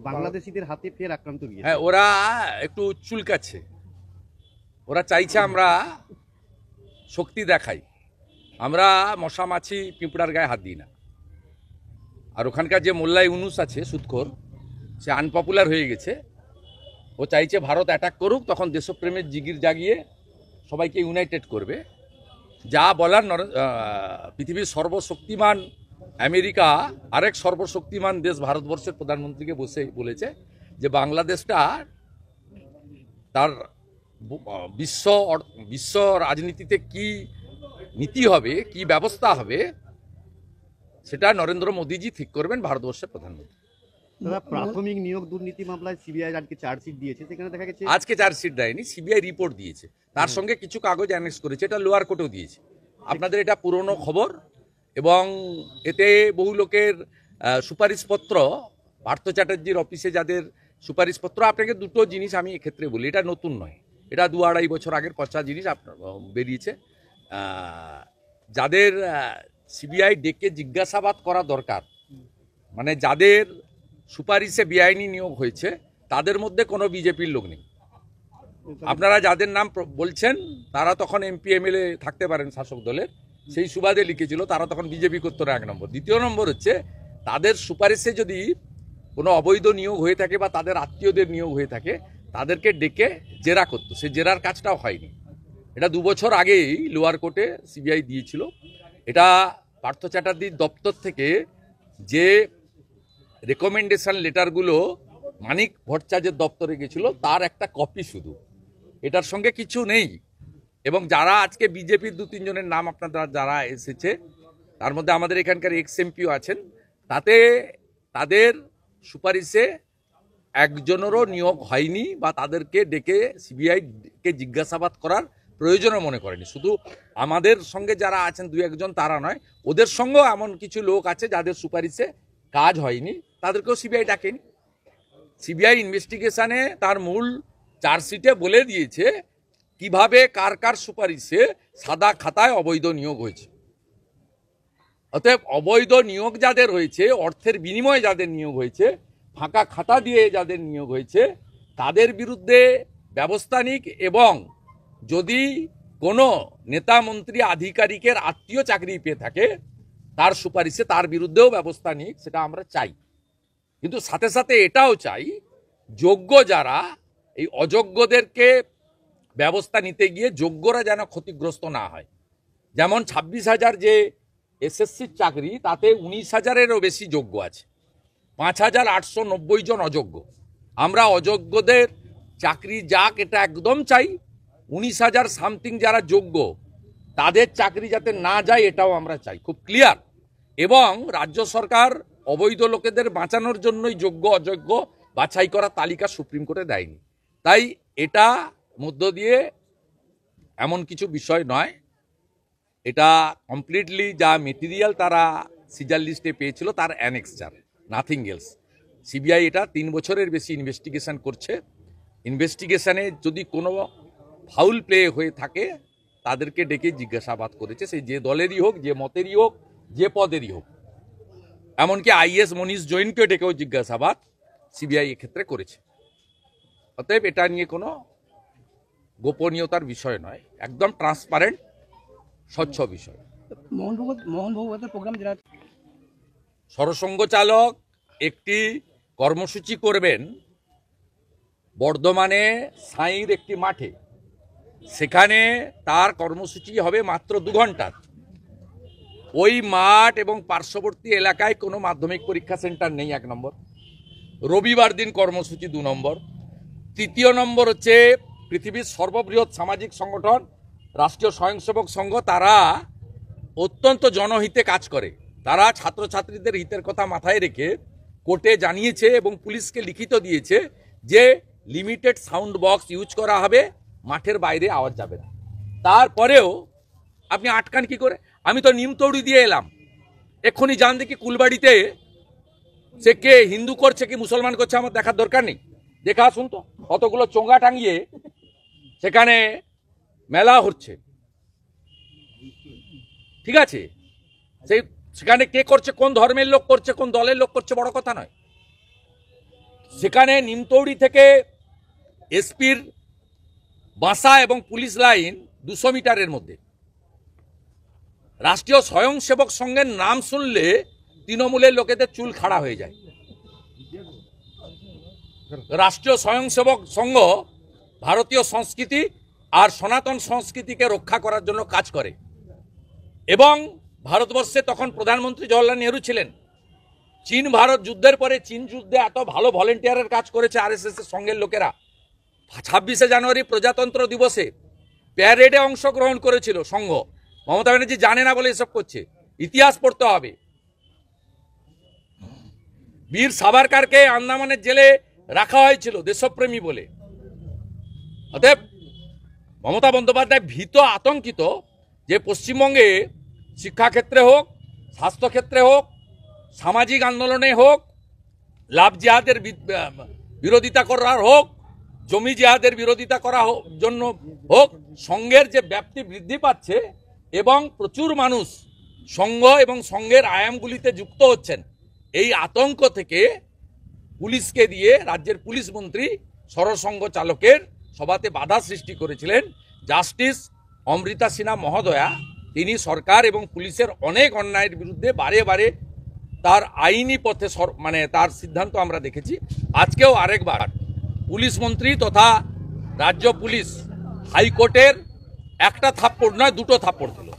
বাংলাদেশিদের হাতে ফের আক্রান্ত গিয়েছে। হ্যাঁ, ওরা একটু চুলকাচ্ছে, ওরা চাইছে আমরা শক্তি দেখাই। আমরা মশা মাছি পিঁপড়ার গায়ে হাত দিই না। আর ওখানকার যে মোল্লা ইউনুস আছে সুদখোর, সে আনপপুলার হয়ে গেছে। ও চাইছে ভারত অ্যাটাক করুক, তখন দেশপ্রেমের জিগির জাগিয়ে সবাইকে ইউনাইটেড করবে। যা বলার পৃথিবীর সর্বশক্তিমান আমেরিকা আরেক সর্বশক্তিমান দেশ ভারতবর্ষের প্রধানমন্ত্রীকে বসে বলেছে যে বাংলাদেশটা তার বিশ্ব রাজনীতিতে কি নীতি হবে, কি ব্যবস্থা হবে, সেটা নরেন্দ্র মোদীজি ঠিক করবেন, ভারতবর্ষের প্রধানমন্ত্রী। দাদা, প্রাথমিক নিয়োগ দুর্নীতি মামলায় সিবিআই আজকে চার্জশিট দিয়েছে, সেখানে দেখা গেছে আজকে চার্জশিট দেয়নি, সিবিআই রিপোর্ট দিয়েছে, তার সঙ্গে কিছু কাগজ অ্যানেক্স করেছে। এটা লোয়ার কোর্টেও দিয়েছে। আপনাদের এটা পুরনো খবর, এবং এতে বহু লোকের সুপারিশপত্র, পার্থ চ্যাটার্জির অফিসে যাদের সুপারিশপত্র, আপনাকে দুটো জিনিস আমি এক্ষেত্রে বলি, এটা নতুন নয়, এটা 2-2.5 বছর আগের পচা জিনিস আপনার বেরিয়েছে। যাদের সিবিআই ডেকে জিজ্ঞাসাবাদ করা দরকার, মানে যাদের সুপারিশে বেআইনি নিয়োগ হয়েছে, তাদের মধ্যে কোনো বিজেপির লোক নেই। আপনারা যাদের নাম বলছেন তারা তখন এমপি এমএলএ থাকতে পারেন শাসক দলের, সেই সুবাদে লিখেছিল, তারা তখন বিজেপি করতো না, 1 নম্বর। দ্বিতীয় নম্বর হচ্ছে, তাদের সুপারিশে যদি কোনো অবৈধ নিয়োগ হয়ে থাকে বা তাদের আত্মীয়দের নিয়োগ হয়ে থাকে, তাদেরকে ডেকে জেরা করতো, সে জেরার কাজটাও হয়নি। এটা 2 বছর আগেই লোয়ার কোর্টে সিবিআই দিয়েছিল। এটা পার্থ চ্যাটার্জির দপ্তর থেকে যে রেকমেন্ডেশন লেটারগুলো মানিক ভট্টাচার্যের দপ্তরে গেছিল, তার একটা কপি শুধু, এটার সঙ্গে কিছু নেই। এবং যারা আজকে বিজেপির 2-3 জনের নাম আপনারা যারা এসেছে, তার মধ্যে আমাদের এখানকার এক্স এমপিও আছেন, তাতে তাদের সুপারিশে একজনেরও নিয়োগ হয়নি বা তাদেরকে ডেকে সিবিআইকে জিজ্ঞাসাবাদ করার প্রয়োজনও মনে করেনি। শুধু আমাদের সঙ্গে যারা আছেন 2-1 জন, তারা নয়, ওদের সঙ্গেও এমন কিছু লোক আছে যাদের সুপারিশে কাজ হয়নি, তাদেরকেও সিবিআই ডাকেনি। সিবিআই ইনভেস্টিগেশনে তার মূল চার্জশিটে বলে দিয়েছে কিভাবে কার কার সুপারিশে সাদা খাতায় অবৈধ নিয়োগ হয়েছে। অতএব অবৈধ নিয়োগ যাদের হয়েছে, অর্থের বিনিময়ে যাদের নিয়োগ হয়েছে, ফাঁকা খাতা দিয়ে যাদের নিয়োগ হয়েছে, তাদের বিরুদ্ধে ব্যবস্থা নিক, এবং যদি কোনো নেতা মন্ত্রী আধিকারিকের আত্মীয় চাকরি পেয়ে থাকে, তার সুপারিশে তার বিরুদ্ধেও ব্যবস্থা নিক, সেটা আমরা চাই। কিন্তু সাথে সাথে এটাও চাই, যোগ্য যারা, এই অযোগ্যদেরকে ব্যবস্থা নিতে গিয়ে যোগ্যরা যেন ক্ষতিগ্রস্ত না হয়। যেমন 26,000 যে এসএসসির চাকরি, তাতে 19,000-এরও বেশি যোগ্য আছে, 5,890 জন অযোগ্য। আমরা অযোগ্যদের চাকরি যাক, এটা একদম চাই। 19,000 সামথিং যারা যোগ্য, তাদের চাকরি যাতে না যায়, এটাও আমরা চাই, খুব ক্লিয়ার। এবং রাজ্য সরকার অবৈধ লোকেদের বাঁচানোর জন্যই যোগ্য অযোগ্য বাছাই করার তালিকা সুপ্রিম কোর্টে দেয়নি। তাই এটা মধ্য দিয়ে এমন কিছু বিষয় নয়, এটা কমপ্লিটলি যা মেটেরিয়াল তারা সিজার লিস্টে পেয়েছিল তার অ্যানেক্সচার, নাথিং এলস। সিবিআই এটা 3 বছরের বেশি ইনভেস্টিগেশন করছে। ইনভেস্টিগেশনে যদি কোনো ফাউল প্লে হয়ে থাকে, তাদেরকে ডেকে জিজ্ঞাসাবাদ করেছে, সেই যে দলেরই হোক, যে মতেরই হোক, যে পদেরই হোক। এমনকি আইএস মনীষ জৈনকে ডেকেও জিজ্ঞাসাবাদ সিবিআই এক্ষেত্রে করেছে। অতএব এটা নিয়ে কোনো গোপনীয়তার বিষয় নয়, একদম ট্রান্সপারেন্ট, স্বচ্ছ বিষয়। মোহন ভগবতের প্রোগ্রাম যারা সরসংঘ চালক একটি কর্মসূচি করবেন বর্ধমানে সাঁইর একটি মাঠে, সেখানে তার কর্মসূচি হবে মাত্র 2 ঘন্টার। ওই মাঠ এবং পার্শ্ববর্তী এলাকায় কোনো মাধ্যমিক পরীক্ষা সেন্টার নেই, 1 নম্বর। রবিবার দিন কর্মসূচি 2 নম্বর। তৃতীয় নম্বর হচ্ছে, পৃথিবীর সর্ববৃহৎ সামাজিক সংগঠন রাষ্ট্রীয় স্বয়ংসেবক সংঘ, তারা অত্যন্ত জনহিতে কাজ করে। তারা ছাত্রছাত্রীদের হিতের কথা মাথায় রেখে কোর্টে জানিয়েছে এবং পুলিশকে লিখিত দিয়েছে যে লিমিটেড সাউন্ড বক্স ইউজ করা হবে, মাঠের বাইরে আওয়াজ যাবে না। তারপরেও আপনি আটকান কি করে? আমি তো নিমতৌড়ি দিয়ে এলাম, এক্ষুনি জান দেখি কুলবাড়িতে সে কে হিন্দু করছে কি মুসলমান করছে আমার দেখার দরকার নেই, দেখা আসুন তো। কতগুলো চোঙ্গা টাঙিয়ে সেখানে মেলা হচ্ছে, ঠিক আছে? সেখানে কে করছে, কোন ধর্মের লোক করছে, কোন দলের লোক করছে, বড় কথা নয়। সেখানে নিমতৌড়ি থেকে এসপির বাসা এবং পুলিশ লাইন 200 মিটারের মধ্যে। রাষ্ট্রীয় স্বয়ংসেবক সংঘের নাম শুনলে তৃণমূলের লোকেদের চুল খাড়া হয়ে যায়। রাষ্ট্রীয় স্বয়ংসেবক সংঘ ভারতীয় সংস্কৃতি আর সনাতন সংস্কৃতিকে রক্ষা করার জন্য কাজ করে এবং ভারতবর্ষে তখন প্রধানমন্ত্রী জওহরলাল নেহরু ছিলেন। চীন ভারত যুদ্ধের পরে চীন যুদ্ধে এত ভালো ভলেন্টিয়ারের কাজ করেছে আরএসএস এর সঙ্গের লোকেরা। 26শে জানুয়ারি প্রজাতন্ত্র দিবসে প্যারেডে অংশগ্রহণ করেছিল সংঘ। মমতা ব্যানার্জি জানে না বলে এসব করছে, ইতিহাস পড়তে হবে। বীর সাভারকারকে আন্দামানের জেলে রাখা হয়েছিল দেশপ্রেমী বলে। অতএব মমতা বন্দ্যোপাধ্যায় ভীত আতঙ্কিত যে পশ্চিমবঙ্গে শিক্ষাক্ষেত্রে হোক, স্বাস্থ্যক্ষেত্রে হোক, সামাজিক আন্দোলনে হোক, লাভ জিহাদের বিরোধিতা করার হোক, জমি জিহাদের বিরোধিতা করা জন্য হোক, সংঘের যে ব্যাপ্তি বৃদ্ধি পাচ্ছে এবং প্রচুর মানুষ সংঘ এবং সংঘের আয়ামগুলিতে যুক্ত হচ্ছেন, এই আতঙ্ক থেকে পুলিশকে দিয়ে রাজ্যের পুলিশ মন্ত্রী সরসংঘ চালকের সভাতে বাধা সৃষ্টি করেছিলেন। জাস্টিস অমৃতা সিনহা মহোদয়া তিনি সরকার এবং পুলিশের অনেক অন্যায়ের বিরুদ্ধে বারে বারে তার আইনি পথে মানে তার সিদ্ধান্ত আমরা দেখেছি। আজকেও আরেকবার পুলিশ মন্ত্রী তথা রাজ্য পুলিশ হাইকোর্টের একটা থাপ্পড় নয় 2টো থাপ্পড় দিল।